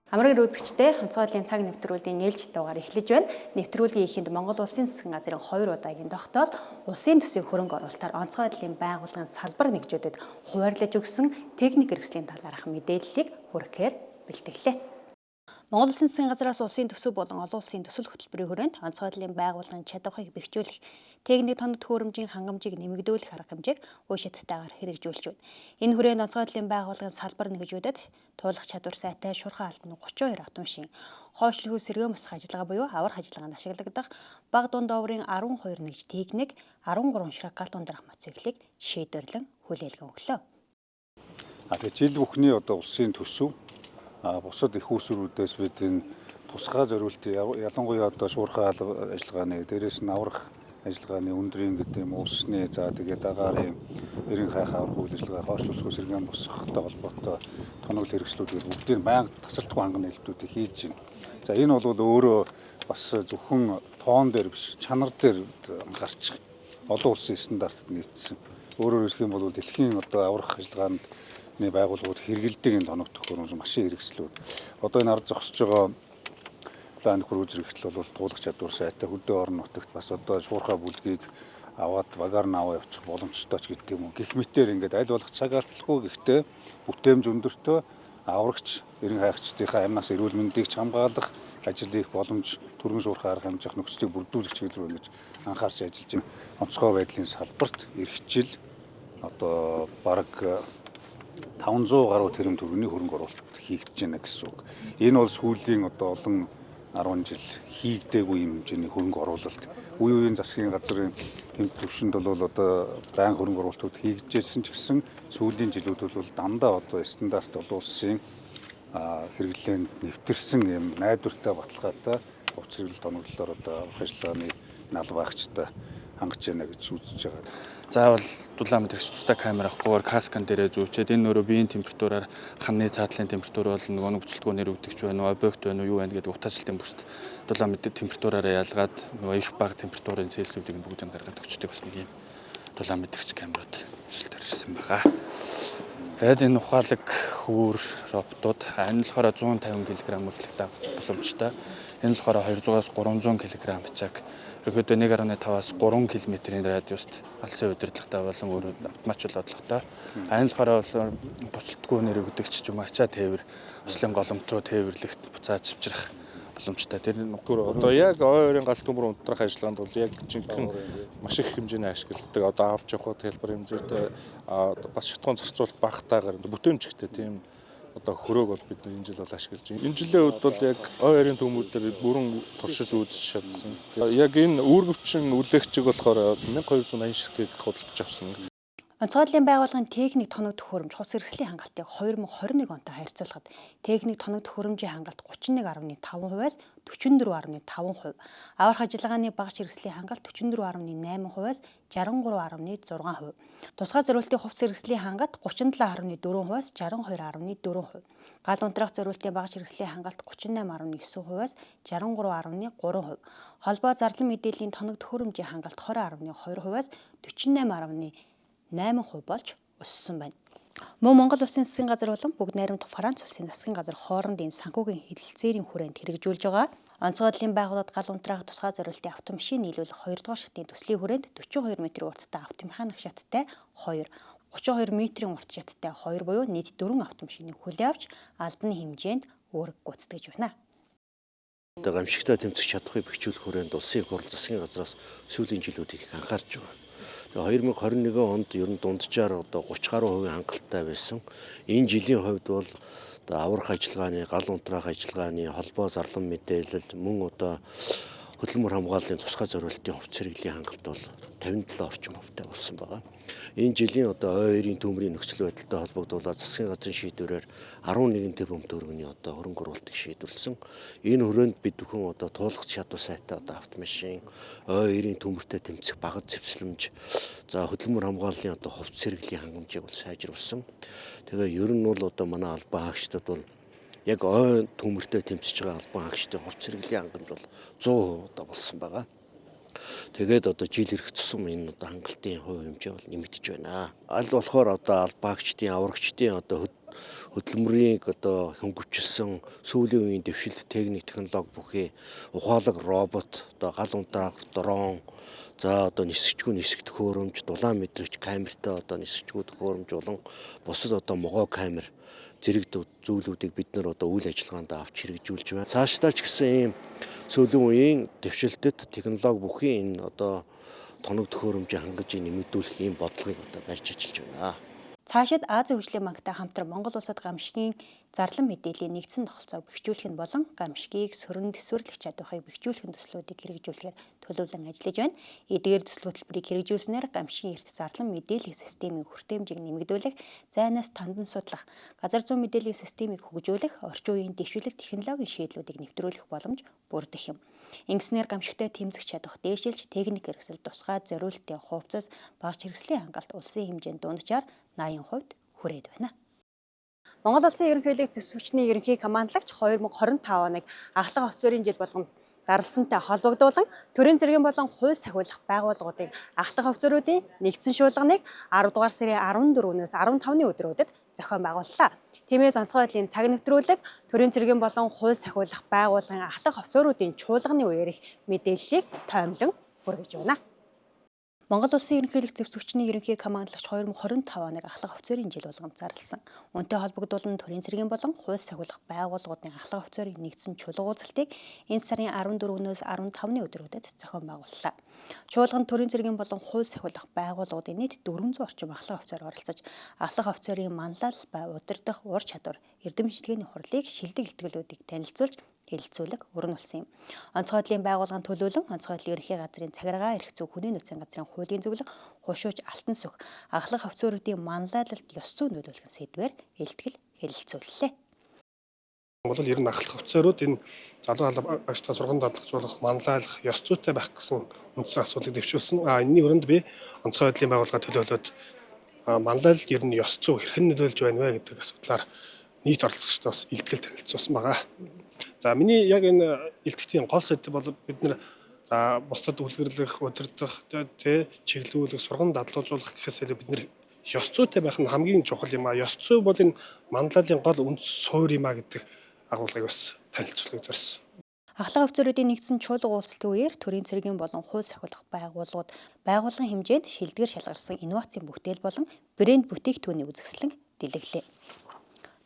Амрагын үзэгчдээ онцгойлын цаг нэвтрүүлгийн нээлж дугаар эхлэж байна. Нэвтрүүлгийн эхэнд Монгол Улсын засгийн газрын 2 удаагийн тогтоол улсын төсвийн хөрөнгө оруулалтаар онцгойлын байгууллагын салбар нэгжүүдэд хуваарлаж өгсөн техник хэрэгслийн талаарх мэдээллийг хүргэхээр бэлтгэлээ. Монгол Улсын засгийн газраас улсын төсөв болон олон улсын төсөл хөтөлбөрийн хүрээнд онцгойлын байгууллагын чадварыг бэхжүүлэх, техник тоног төхөөрөмжийн хангамжийг нэмэгдүүлэх арга хэмжээг үе шаттайгаар хэрэгжүүлж байна. Энэ хүрээнд онцгойлын байгууллагын салбар нэгжүүдэд туулах чадвар сайтай шуурхай албаны 32 автомашин, хойшлохүй сэргээн босох ажиллагаа буюу аврах ажиллагаанд ашиглагдах бага дунд дооврын 12 нэгж техник, 13 ширхэг галт ундрах мотоциклыг шийдвэрлэн хүлээлгэн өглөө. Тэгээ жил бүхний улсын төсөв бусад их үүсвэрүүдээс бид энэ тусгай зориултын ялангуяа шуурхай ажиллагааны дээрээс нь аврах ажиллагааны өндрийн гэдэг юм уусны тэгээд агаарын эрен хайх аврах үйл ажиллагаа хойшлуулсгүй сэргээн босгохтой холбоотой тоног хэрэгслүүд бүгдийг байнга тасралтгүй хангана хэлбэрүүдийг хийж байна. За энэ бол өөрөө бас зөвхөн тоон дээр биш чанар дээр анхаарчих олон улсын стандартад нийцсэн. Өөрөөр хэлэх юм бол дэлхийн аврах ажиллагаанд байгууллагууд хэрэгэлдэг энэ тоног төхөөрөмж машин хэрэгслүүд. Энэ ард зогсож байгаа Land Cruiser хэрэгсэл бол туулах чадвар сайтай хөдөө орон нутагт бас шуурхай бүлгийг аваад багаар нь аваа явуучих боломжтой ч гэдэг юм уу. Гэх мэтээр ингээд аль болох цаг алдалгүй гэхдээ бүтээмж өндөртөө аврагч эрен хайгчдынхаа амнаас эрүүл мэндийг хамгаалах ажил хийх боломж түргэн шуурхай арга хэмжих нөхцөлийг бүрдүүлэх чиглэл рүү ингэж анхаарч ажиллаж байна. Онцгой байдлын салбарт эрхчил бараг 500 гаруй тэрэм төгрөгийн хөрөнгө оруулалт хийгдэж байна гэсэн үг. Энэ бол сүүлийн олон 10 жил хийгдээгүй юм хэмжээний хөрөнгө оруулалт. Үе үеийн засгийн газрын хэм төвшөнд бол байн хөрөнгө оруулалтууд хийгдэж ирсэн ч гэсэн сүүлийн жилүүд бол дандаа стандарт олон улсын хэрэглээнд нэвтэрсэн юм найдвартай баталгаатай хувьц хэрэглэл тоноглолоор авах ажиллагааны нал багчтай хангаж байна гэж үзэж байгаа. Заавал дулаан мэдрэгч тустай камер авахгүйгээр каскан дээрээ зүүчээд энэ нөрөө биеийн температураар ханны цаадлын температур бол нөгөө бүцэлтгүүнээр өвдөгч байна уу, объект байна уу, юу байна гэдэг утаачлалтын бүст дулаан мэдрэг температураараа ялгаад нөгөө их бага температурын цельсиудыг бүгдийг гаргаад өгчдөг бас нэг юм дулаан мэдрэгч камерууд өрсөлдөж ирсэн байгаа. Тэгээд энэ ухаалаг хүүр роботууд энэ болохоор 150 кг хүртэлх боломжтой. Энэ болохоор 200-аас 300 кг бичаг ерөөдөө 1.5-аас 3 км-ийн радиуст алсын удирдлагатай болон өөр автоматжил бодлоготой. Энэ болохоор буцалтгүйнээр өгдөгч юм ачаа тээвэр, ослын голомт руу тээвэрлэгт буцааж авчрах боломжтой. Тэр яг ойрын галт төмөр унтрах ажиллагаанд бол яг жинхэнэ маш их хэмжээний ашигладаг. Авч явах хэлбэр хэмжээтэй бас шатгуун зарцуулалт багтаагаар бүтээмжтэй тийм хөрөөг бол бид энэ жил бол ашиглаж байна. Энэ жилийн үед бол яг ойрын төмүүдээр бүрэн туршиж үзэж чадсан. Яг энэ үүргэвчин үлээгчиг болохоор 1280 ширхгийг худалдаж авсан. Онцгойлын байгууллагын техник тоног төхөөрөмж хувьц хэрэгслийн хангалтыг 2021 онтой харьцуулахад техник тоног төхөөрөмжийн хангалт 31.5%-аас 44.5%, аврах ажиллагааны багш хэрэгслийн хангалт 44.8%-аас 63.6%, тусгай зориултын хувьц хэрэгслийн хангалт 37.4%-аас 62.4%, гал унтраах зориултын багш хэрэгслийн хангалт 38.9%-аас 63.3%, холбоо зарлан мэдээллийн тоног төхөөрөмжийн хангалт 20.2%-аас 48.8% болж өссөн байна. Мөн Монгол Улсын засгийн газар болон бүгд найрамд Франц улсын засгийн газар хоорондын санхүүгийн хэлэлцээрийн хүрээнд хэрэгжүүлж байгаа онцгойлын байгууллагад гал унтраах тусгай зориултын автомашин нийлүүлэх 2 дугаар шатны төслийн хүрээнд 42 м урттай автомеханик шаттай 2, 32 м урт шаттай 2 буюу нийт 4 автомашиныг хүлээн авч албаны хэмжээнд үүрэг гүйцэтгэж байна. Гамшигтай тэмцэх чадварыг бэхжүүлэх хүрээнд улсын их хурлын засгийн газраас сүүлийн жилүүд их анхаарч байгаа. 2021 онд ер нь дунджаар 30 гаруй хувийн хангалттай байсан. Энэ жилийн хувьд бол аврах ажиллагааны, гал унтраах ажиллагааны, холбоо зарлан мэдээлэл мөн хөдөлмөр хамгааллын тусгай зориултын хувьц хэрэглийн хангалт бол 57 орчим хувьтай болсон байгаа. Энэ жилийн ойрын төмрийн нөхцөл байдалтай холбогдуулаад засгийн газрын шийдвэрээр 11 тэрбум төгрөгийн хөрөнгө оруулалтыг шийдвэрлсэн. Энэ хүрээнд бид бүхэн туулах чадвар сайтай автомашин, ойрын төмөртэй тэмцэх багц зэвсэлмж, хөдөлмөр хамгааллын хувьц хэрэглийн хангамжийг бол сайжруулсан. Тэгээ ер нь бол манай албан хаагчдад бол яг ой төмөртэй тэмцэж байгаа албан хаагчдын хувьц хэрэглийн хангамж бол 100% болсон байгаа. Тэгээд жил ирэх тусам энэ хангалтын хувь хэмжээ бол нэмэгдэж байна. Аль болохоор албан хаагчдын, аврагчдын хөдөлмөрийн одоо хөнгөвчлсөн сүүлийн үеийн дэвшилт техник технологи бүхий ухаалаг робот, одоо гал унтраах дрон, за одоо нисгчгүй нисгэх төхөөрөмж, дулаан мэдрэгч камертай одоо нисгчгүй төхөөрөмж болон бусад одоо могоо камер зэрэг зүйлүүдийг бид нар одоо үйл ажиллагаанд авч хэрэгжүүлж байна. Цаашдаа ч гэсэн ийм сүүлийн үеийн дэвшилтэд технологи бүхий энэ одоо тоног төхөөрөмжийг хангаж нэмэгдүүлэх ийм бодлогыг одоо барьж ажиллаж байна. Цаашид Азийн хөгжлийн банктай хамтран Монгол улсад гамшигын зарлан мэдээллийн нэгдсэн тогтолцоог бэхжүүлэх нь болон гамшигыг сөрөнд төсвөрлөх чадварыг бэхжүүлэх төслүүдийг хэрэгжүүлэхээр төлөвлөн ажиллаж байна. Эдгээр төсөл хөтөлбөрийг хэрэгжүүлснээр гамшигын эрт зарлан мэдээллийн системийн хүртээмжийг нэмэгдүүлэх, зайнаас тандан судлах, газар зүйн мэдээллийн системийг хөгжүүлэх, орчин үеийн дэвшилт технологийн шийдлүүдийг нэвтрүүлэх боломж бүрдэх юм. Ингэснээр гамшигтай тэмцэх чадвар дээшилж, техник хэрэгсэл тусгай зориултын хувцас багц хэрэгслийн хангалт улсын хэмжээнд дунджаар 80% хүрээд байна. Монгол улсын ерөнхийлөгч зэвсэгчний ерөнхий командлагч 2025 оныг ахлах офицерын жил болгон зарласантай холбогдуулан төрийн цэргийн болон хууль сахиулах байгууллагуудын ахлах офицеруудын нэгдсэн шуулганыг 10 дугаар сарын 14-өөс 15-ны өдрүүдэд зохион байгууллаа. Тиймээс онцгой байдлын цаг нэвтрүүлэг төрийн цэргийн болон хууль сахиулах байгууллагын ахлах офицеруудын чуулганы үеэр их мэдээллийг тоомлон хүргэж байна. Монгол улсын ерөнхийлөгч зэвсэгчний ерөнхий командлагч 2025 оныг ахлах офицерын жил болгон зарласан. Үүнтэй холбогдуулан төрийн цэргийн болон хууль сахиулах байгууллагуудын ахлах офицерын нэгдсэн чуулга уулзалтыг энэ сарын 14-өөс 15-ны өдрүүдэд зохион байгууллаа. Чуулганд төрийн цэргийн болон хууль сахиулах байгууллагуудын нийт 400 орчим ахлах офицер оролцож, ахлах офицерын манлал ба удирдах ур чадвар, эрдэм шинжилгээний хурлыг шилдэг илтгэлүүдийг танилцуулж хэлэлцүүлэг өрн болсон юм. Онцгой байдлын байгууллагын төлөөлөн онцгой байдлын ерөнхий газрын цагиргаа эрх зүй хүний нөөцийн газрын хуулийн зөвлөх хушууч алтан сүх ахлах офицеруудын манлайлалд ёс зүй нөлөөлөх сэдвээр илтгэл хэлэлцүүллээ. Монгол ер нь ахлах офицерууд энэ залуу агчтай сургам дадлагжуулах, манлайлах, ёс зүйтэй байх гэсэн үндсэн асуудлыг дэвшүүлсэн. Энэний өрөнд би онцгой байдлын байгууллага төлөөлөд манлайлалд ер нь ёс зүй хэрхэн нөлөөлж байна вэ гэдэг асуудлаар нийт оролцогчдод бас илтгэл танилцуулсан байгаа. За миний яг энэ илтгэлийн гол сэдэв бол бид нэр бусдад үлгэрлэх, удирдах, чиглүүлэх, сургам дадлуулжуулах гэхээс илүү бид нэр ёс зүйтэй байх нь хамгийн чухал юм а. Ёс зүй бол энэ манлайлалын гол үндэс суурь юм а гэдэг агуулгыг бас танилцуулахыг зорьсон. Ахлах офицеруудын нэгдсэн чуулга уулзалтын үеэр төрийн цэргийн болон хууль сахиулах байгууллагууд байгууллагын хэмжээнд шилдэгэр шалгарсан инновацийн бүтээл болон брэнд бүтээгдэхүүний үзэсгэлэн дэлгэрлээ.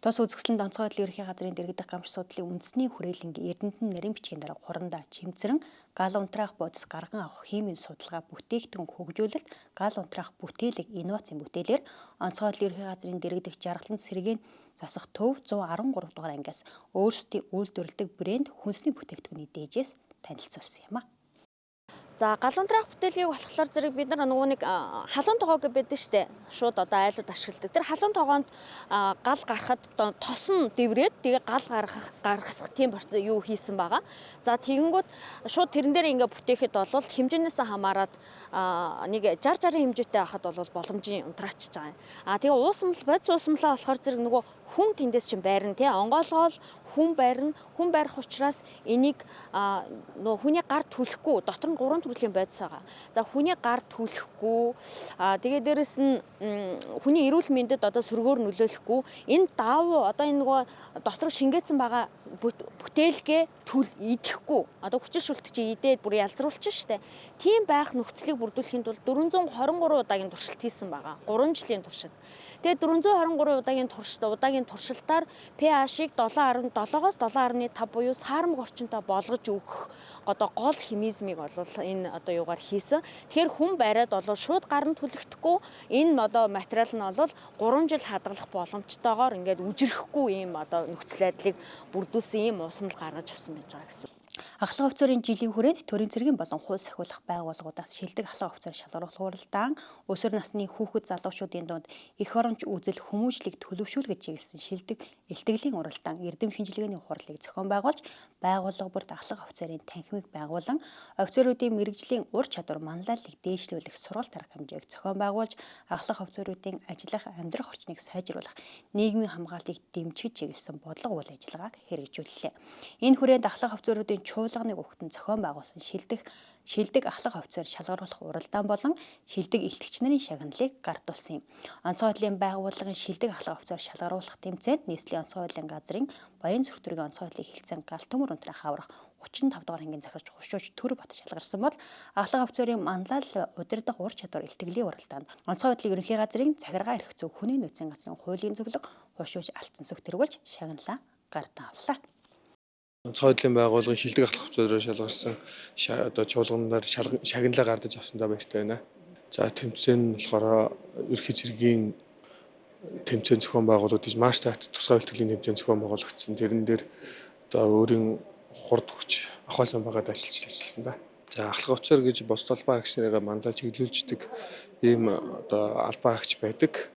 Тус үзэсгэлэнд онцгой байдлын ерөнхий газрын дэргэдэх гамш судлалын үндэсний хүрээлэнгийн Эрдэнэтэн нарийн бичгийн дараа хурандаа чимцэрэн гал унтраах бодис гарган авах химийн судалгаа бүтээгдэхүүн хөгжүүлэлт гал унтраах бүтээлэг инновацийн бүтээлээр онцгой байдлын ерөнхий газрын дэргэдэх жаргалан сэргийн засах төв 113 дугаар ангиас өөрсдийн үйлдвэрлэдэг брэнд хүнсний бүтээгдэхүүний дээжээс танилцуулсан юм а. За галуун траах бүтээлгийг болохоор зэрэг бид нар нөгөө нэг халуун тогоо гэж байдаг штэ. Шууд одоо айлууд ашигладаг. Тэр халуун тогоонд гал гарахад тос нь дэврээд тэгээ гал гаргасах тийм юу хийсэн байгаа. За тэгэнгүүт шууд тэрэн дээр ингээ бүтээхэд бол хэмжээнээс хамаарат нэг 60 хэмжээтэй байхад бол боломжийн унтраачж байгаа юм. Тэгээ уусмал бодис уусмалаа болохоор зэрэг нөгөө хүн тэндээс чинь байрна тий онгоолгоол хүн байрах учраас энийг нөгөө хүний гар түлхэхгүй дотор нь 3 төрлийн бодис байгаа. За хүний гар түлхэхгүй тэгээ дээрэс нь хүний эрүүл мэндэд одоо сөргөөр нөлөөлөхгүй энэ давуу одоо энэ нөгөө дотор шингээсэн байгаа бүтээлгээ идэхгүй одоо хүчил шүлт чи идээд бүр ялзруулчих штэ. Тийм байх нөхцөлийг бүрдүүлэхийн тулд 423 удаагийн туршилт хийсэн байгаа. 3 жилийн туршилт. Тэгээд 423 удаагийн туршилтаар pH-ыг 7.7-оос 7.5 буюу саармаг орчинтой болгож өгөх одоо гол химизмыг бол энэ одоо юугаар хийсэн. Тэгэхээр хүн бариад бол шууд гарн түлхэхгүй энэ одоо материал нь бол 3 жил хадгалах боломжтойгоор ингээд үжирэхгүй ийм одоо нөхцөл байдлыг бүрдүүлсэн ийм уусмал гаргаж авсан байж байгаа гэсэн. Ахлах офицерын жилийн хүрээнд төрийн цэргийн болон хууль сахиулах байгууллагуудаас шилдэг ахлах офицер шалгаруулах уралдаан өсвөр насны хүүхэд залуучуудын дунд эх оронч үзэл хүмүүжлийг төлөвшүүлгэж чиглэсэн шилдэг илтгэлийн уралдаан эрдэм шинжилгээний хурлыг зохион байгуулж байгууллага бүрт ахлах офицерын танхимыг байгуулан офицеруудын мэрэгжлийн ур чадвар манлайллыг дээшлүүлэх сургалт арга хэмжээг зохион байгуулж ахлах офицеруудын ажиллах амьдрах орчныг сайжруулах нийгмийн хамгааллыг дэмжиж чиглэсэн бодлого үйл ажиллагааг хэрэгжүүллээ. Энэ хүрээнд ахлах офицеруудын чуулганыг өгтөн зохион байгуулсан шилдэг шилдэг ахлах офицер шалгаруулах уралдаан болон шилдэг илтгэгч нарын шагналыг гардуулсан юм. Онцгой байдлын байгууллагын шилдэг ахлах офицер шалгаруулах тэмцээнд нийслэлийн онцгой байдлын газрын Баян Зүрх-төргийн онцгой байдлын хэлэлцэн гал төмөр өнтрийн хаврах 35 дугаар ангийн захирагч Хушууч Төр Бат шалгарсан бол ахлах офицерын манлал удирдах ур чадвар илтгэлийн уралдаанд онцгой байдлын ерөнхий газрын захиргаа эрх зүй хүний нөөцийн газрын хуулийн зөвлөг Хушууч Алтан сүх тэргүүлж шагналаа гартан авлаа. Онцгой байдлын байгууллагын шилдэг ахлах офицероор шалгарсан одоо чуулганаар шагналаа гардаж авсандаа баяртай байна. За тэмцээн нь болохоор ерөнхий цэргийн тэмцээн зохион байгуулалт гэж маш тагт тусгай бэлтгэлийн тэмцээн зохион байгуулагдсан. Тэрэн дээр одоо өөрийн хурд хүч ахуй сан байгаад ажилласан да. За ахлах офицер гэж бос талбай агч нарыгаа мандаа чиглүүлждэг ийм одоо албан агч байдаг.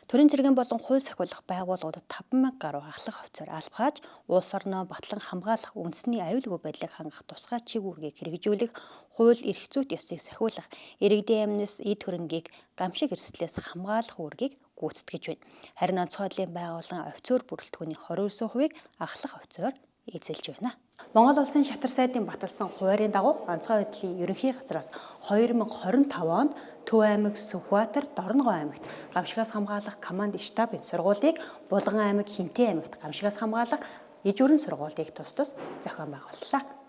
Төрийн цэргийн болон хууль сахиулах байгууллагуудад 5,000 гаруй ахлах офицер албагааж улс орноо батлан хамгаалах үндэсний аюулгүй байдлыг хангах тусгай чиг үүргийг хэрэгжүүлэх, хууль эрх зүйт ёсыг сахиулах, иргэдийн амнаас эд хөрөнгийг гамшиг эрсдлээс хамгаалах үүргийг гүйцэтгэж байна. Харин онцгой байдлын байгууллагын офицер бүрэлдэхүүний 29%-ийг ахлах офицер эзэлж байна. Монгол улсын шатар сайдын баталсан хуваарийн дагуу онцгой байдлын ерөнхий газраас 2025 онд Төв аймаг Сүхбаатар, Дорногов аймагт гамшигаас хамгаалах команд штабын сургуулийг, Булган аймаг Хинтээ аймагт гамшигаас хамгаалах иж бүрэн сургуулийг тус зохион байгууллаа.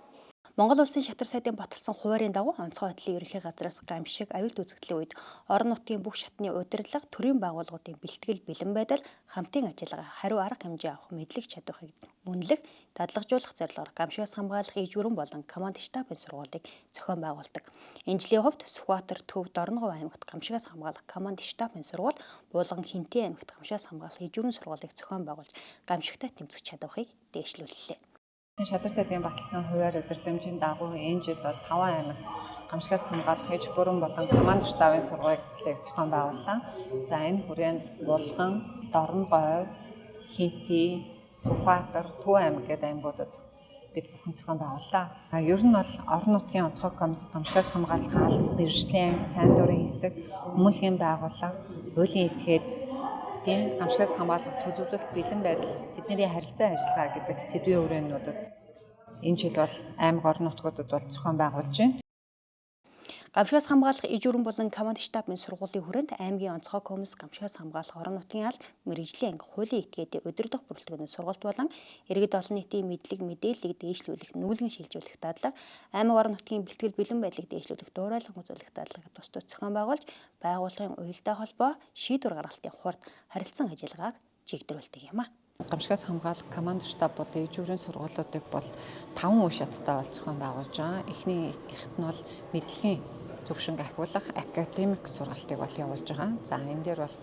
Монгол улсын шатар сайдын баталсан хуваарийн дагуу онцгой байдлын ерөнхий газраас гамшиг аюулт үзэгдлийн үед орон нутгийн бүх шатны удирдлага, төрийн байгууллагуудын бэлтгэл бэлэн байдал, хамтын ажиллагаа, хариу арга хэмжээ авах мэдлэг чадварыг үнэлэх, дадлагжуулах зорилгоор гамшигаас хамгаалах иж бүрэн болон команд штабын сургуулийг зохион байгуулдаг. Энэ жилийн хувьд Сүхбаатар, Төв, Дорногов аймагт гамшигаас хамгаалах команд штабын сургууль, Булган, Хинтээ аймагт гамшигаас хамгаалах иж бүрэн сургуулийг зохион байгуулж гамшигтай тэмцэх чадварыг дээшлүүллээ. Шатар сайдын баталсан хуваар өдөртөмжийн дагуу энэ жил бол 5 аймагт гамшигаас хамгаалах иж бүрэн болон команд штабын сургуулийг зохион байгууллаа. За энэ хүрээнд Булган, Дорногов, Хинтээ, Сүхбаатар, Төв аймаг гэдэг аймагуудад бид бүхэн зохион байгууллаа. Ер нь бол орон нутгийн онцгой комисс гамшигаас хамгаалах алба, мэргэжлийн анги, сайн дурын хэсэг, хүмүүнлэгийн байгууллага, хуулийн этгээд гамшигаас хамгаалах төлөвлөлт, бэлэн байдал, тэдний харилцаа ажиллагаа гэдэг сэдвийн үрээнүүдэд энэ жил бол аймаг орон нутгуудад бол зохион байгуулж байна. Гамшигаас хамгаалах иж бүрэн болон команд штабын сургуулийн хүрээнд аймгийн онцгой комисс гамшигаас хамгаалах орон нутгийн алба, мэргэжлийн анги, хуулийн этгээдийн удирдах бүрэлдэхүүний сургалт болон иргэд олон нийтийн мэдлэг, мэдээллийг дээшлүүлэх, нүүлгэн шилжүүлэх дадлага, аймаг орон нутгийн бэлтгэл бэлэн байдлыг дээшлүүлэх, дуурайлан үзүүлэх дадлагыг тус зохион байгуулж, байгууллагын уялдаа холбоо, шийдвэр гаргалтын хурд харилцан ажиллагааг чигдрүүлдэг юм а. Гамшигаас хамгаалах команд штаб бол иж бүрэн сургуулиудыг бол 5 үе шаттай бол зохион байгуулж байгаа. Эхний ихт нь бол мэдлэгийн төвшинг ахиулах академик сургалтыг бол явуулж байгаа. За энэ дээр бол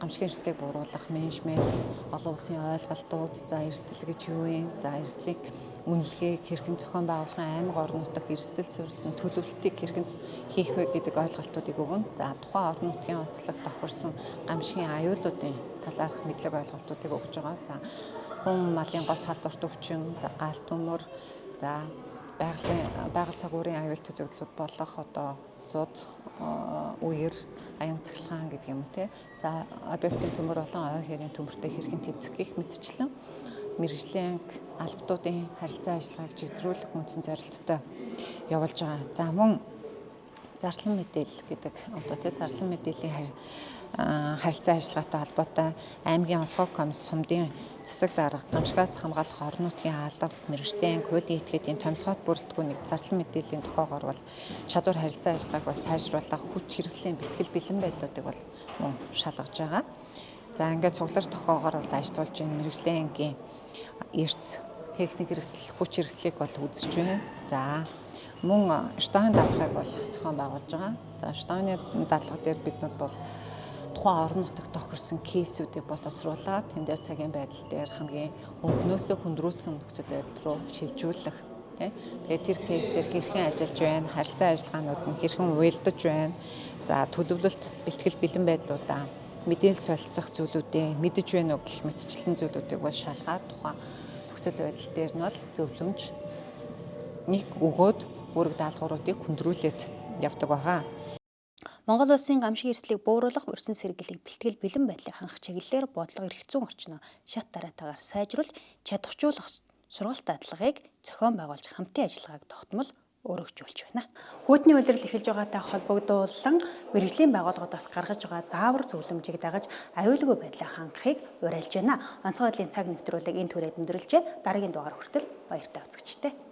гамшигын эрсдлийг бууруулах, менежмент, олон улсын ойлголтууд, за эрсдэл гэж юу вэ? За эрсдлийг үнэлгээг хэрхэн зохион байгуулахын аймаг орон нутаг эрсдэл суурилсан төлөвлөлтийг хэрхэн хийх вэ гэдэг ойлголтуудыг өгнө. За тухайн орон нутгийн онцлог тохирсон гамшигын аюулуудын талаарх мэдлэг ойлголтуудыг өгж байгаа. За хүн малын гоц халдварт өвчин, за гал төмөр, за байгаль цагуурын аюулт үзэгдлүүд болох одоо зуд, үер, аян цахилгаан гэдэг юм те. За объектын төмөр болон ой хэрийн төмөртэй хэрхэн тэмцэх гэх мэтчлэн мэргэжлийн анги, албадуудын харилцаа ажиллагааг чиглүүлэх үндсэн зорилттой явуулж байгаа. За мөн зарлан мэдээлэл гэдэг одоо тий зарлан мэдээллийн харилцаа ажиллагаатай холбоотой аймгийн онцгой комисс сумдын засаг дарга гамшигаас хамгаалах орон нутгийн алба, мэргэжлийн анги, хуулийн этгээдийн томилгоот бүрэлдэхүүнийг зарлан мэдээллийн тохиогоор бол чадвар харилцаа ажиллагааг бол сайжруулах, хүч хэрэгслийн бэлтгэл бэлэн байдлуудыг бол мөн шалгаж байгаа. За ингээд цуглар тохиогоор бол ажиллуулж байгаа мэргэжлийн ангийн эрц, техник хэрэгсэл, хүч хэрэгслийг бол үзэж байна. За мөн штабын дадлагыг бол зохион байгуулж байгаа. За штабын дадлага дээр биднүүд бол тухайн орон нутагт тохирсон кейсүүдийг боловсруулаад энэ дээр цагийн байдал дээр хамгийн өнгөнөөсөө хүндрүүлсэн нөхцөл байдал руу шилжүүлэх. Тэгээд тэр кейс дээр хэрхэн ажиллаж байна, харилцаа ажиллагаанууд нь хэрхэн уялдаж байна. За төлөвлөлт, бэлтгэл бэлэн байдлуудаа мэдээлэл солилцох зүйлүүдээ мэдэж байна уу гэх мэтчлэн зүйлүүдийг бол шалгаад тухайн нөхцөл байдал дээр нь бол зөвлөмж нэг өгөөд үүрэг даалгавруудыг хүндрүүлээд явдаг байгаа. Монгол улсын гамшиг эрсдлийг бууруулах, урьдчилан сэргийлэх, бэлтгэл бэлэн байдлыг хангах чиглэлээр бодлого эрх зүйн орчноо шат дараатаагаар сайжруулж, чадваржуулах сургалт дадлагыг зохион байгуулж хамтын ажиллагааг тогтмол өргөжүүлж байна. Хүйтний улирал эхэлж байгаатай холбогдуулан мэргэжлийн байгууллагуудаас гаргаж байгаа заавар зөвлөмжийг дагаж аюулгүй байдлаа хангахыг уриалж байна. Онцгой байдлын цаг нэвтрүүлэг энэ түрээд өндөрлж байна. Дараагийн дугаар хүртэл баяртай үзэгчтэй.